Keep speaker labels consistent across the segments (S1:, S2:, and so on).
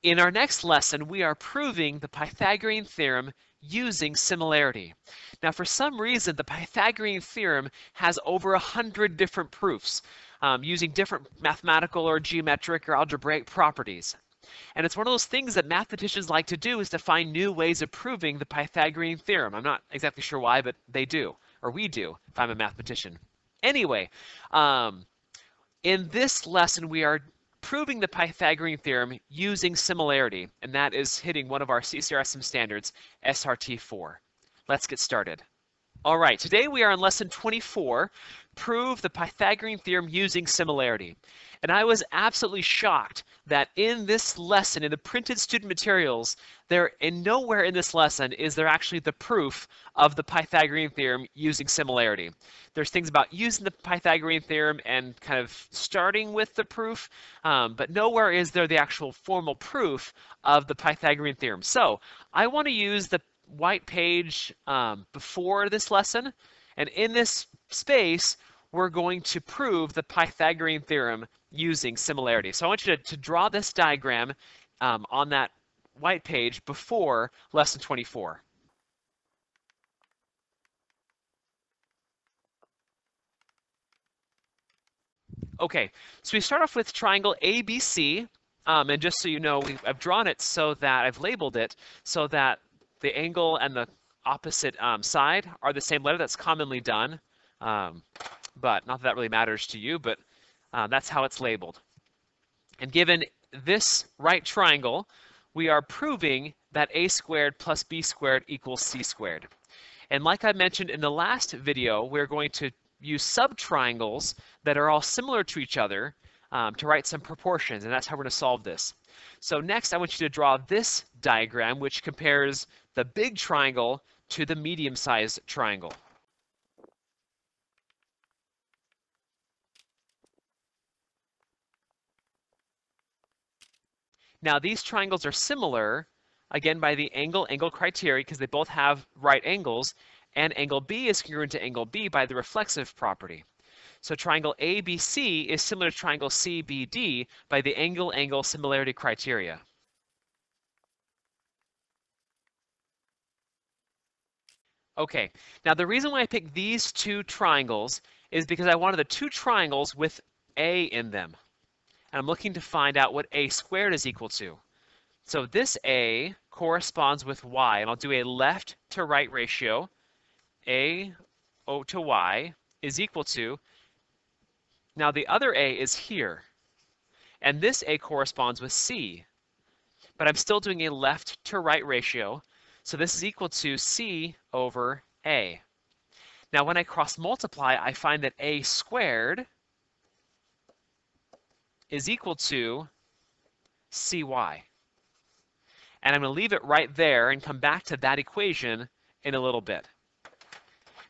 S1: In our next lesson, we are proving the Pythagorean theorem using similarity. Now, for some reason, the Pythagorean theorem has over 100 different proofs using different mathematical or geometric or algebraic properties. And it's one of those things that mathematicians like to do, is to find new ways of proving the Pythagorean theorem. I'm not exactly sure why, but they do, or we do, if I'm a mathematician. Anyway, in this lesson, we are proving the Pythagorean theorem using similarity, and that is hitting one of our CCRSM standards, SRT4. Let's get started. All right, today we are on lesson 24, prove the Pythagorean theorem using similarity. And I was absolutely shocked that in this lesson, in the printed student materials, nowhere in this lesson is there actually the proof of the Pythagorean theorem using similarity. There's things about using the Pythagorean theorem and kind of starting with the proof, but nowhere is there the actual formal proof of the Pythagorean theorem. So I want to use the white page before this lesson, and in this space we're going to prove the Pythagorean theorem using similarity. So I want you to draw this diagram on that white page before lesson 24. Okay, so we start off with triangle ABC, and just so you know, I've drawn it so that I've labeled it so that the angle and the opposite side are the same letter. That's commonly done, but not that that really matters to you, but that's how it's labeled. And given this right triangle, we are proving that a squared plus b squared equals c squared. And like I mentioned in the last video, we're going to use subtriangles that are all similar to each other to write some proportions, and that's how we're going to solve this. So next, I want you to draw this diagram, which compares the big triangle to the medium-sized triangle. Now, these triangles are similar, again, by the angle-angle criteria, because they both have right angles, and angle B is congruent to angle B by the reflexive property. So triangle ABC is similar to triangle CBD by the angle-angle similarity criteria. Okay, now the reason why I picked these two triangles is because I wanted the two triangles with A in them. And I'm looking to find out what A squared is equal to. So this A corresponds with Y, and I'll do a left to right ratio. A to Y is equal to, now the other A is here, and this A corresponds with C, but I'm still doing a left to right ratio, so this is equal to C over A. Now when I cross multiply, I find that A squared is equal to CY. And I'm going to leave it right there and come back to that equation in a little bit.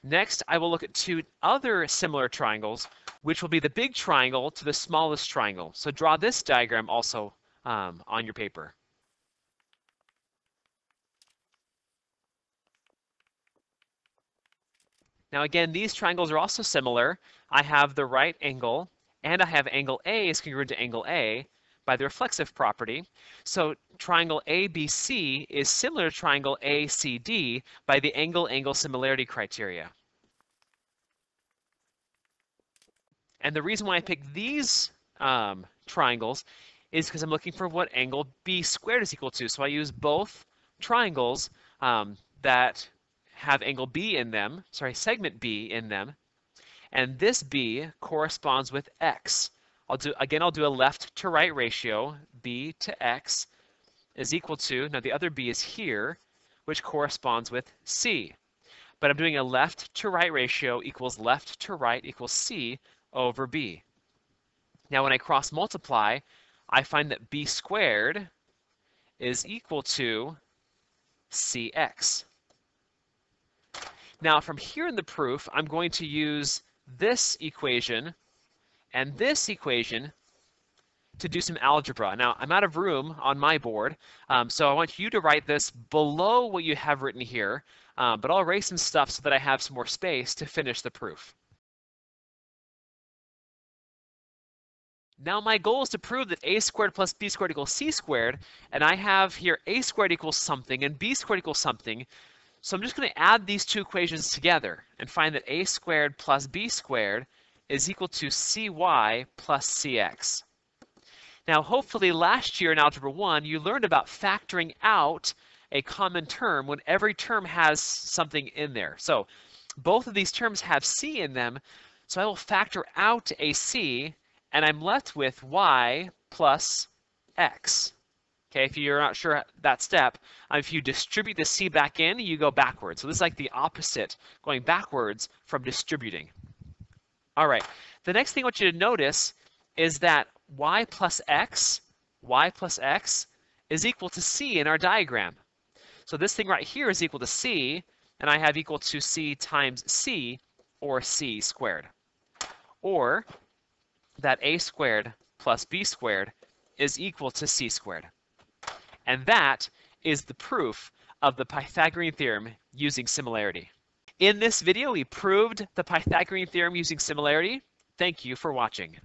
S1: Next, I will look at two other similar triangles, which will be the big triangle to the smallest triangle. So draw this diagram also on your paper. Now again, these triangles are also similar. I have the right angle, and I have angle A is congruent to angle A by the reflexive property. So triangle ABC is similar to triangle ACD by the angle-angle similarity criteria. And the reason why I picked these triangles is because I'm looking for what angle B squared is equal to. So I use both triangles that have angle B in them, segment B in them, and this B corresponds with X. I'll do a left to right ratio. B to X is equal to, now the other B is here, which corresponds with C. But I'm doing a left to right ratio equals left to right equals C over B. Now when I cross multiply, I find that B squared is equal to CX. Now from here in the proof, I'm going to use this equation and this equation to do some algebra. Now, I'm out of room on my board, so I want you to write this below what you have written here, but I'll erase some stuff so that I have some more space to finish the proof. Now my goal is to prove that a squared plus b squared equals c squared, and I have here a squared equals something and b squared equals something. So I'm just going to add these two equations together and find that a squared plus b squared is equal to cy plus cx. Now hopefully last year in Algebra 1 you learned about factoring out a common term when every term has something in there. So both of these terms have c in them, so I will factor out a c, and I'm left with y plus x. Okay, if you're not sure that step, if you distribute the c back in, you go backwards. So this is like the opposite, going backwards from distributing. All right, the next thing I want you to notice is that y plus x is equal to c in our diagram. So this thing right here is equal to c, and I have equal to c times c, or c squared. Or that a squared plus b squared is equal to c squared. And that is the proof of the Pythagorean theorem using similarity. In this video, we proved the Pythagorean theorem using similarity. Thank you for watching.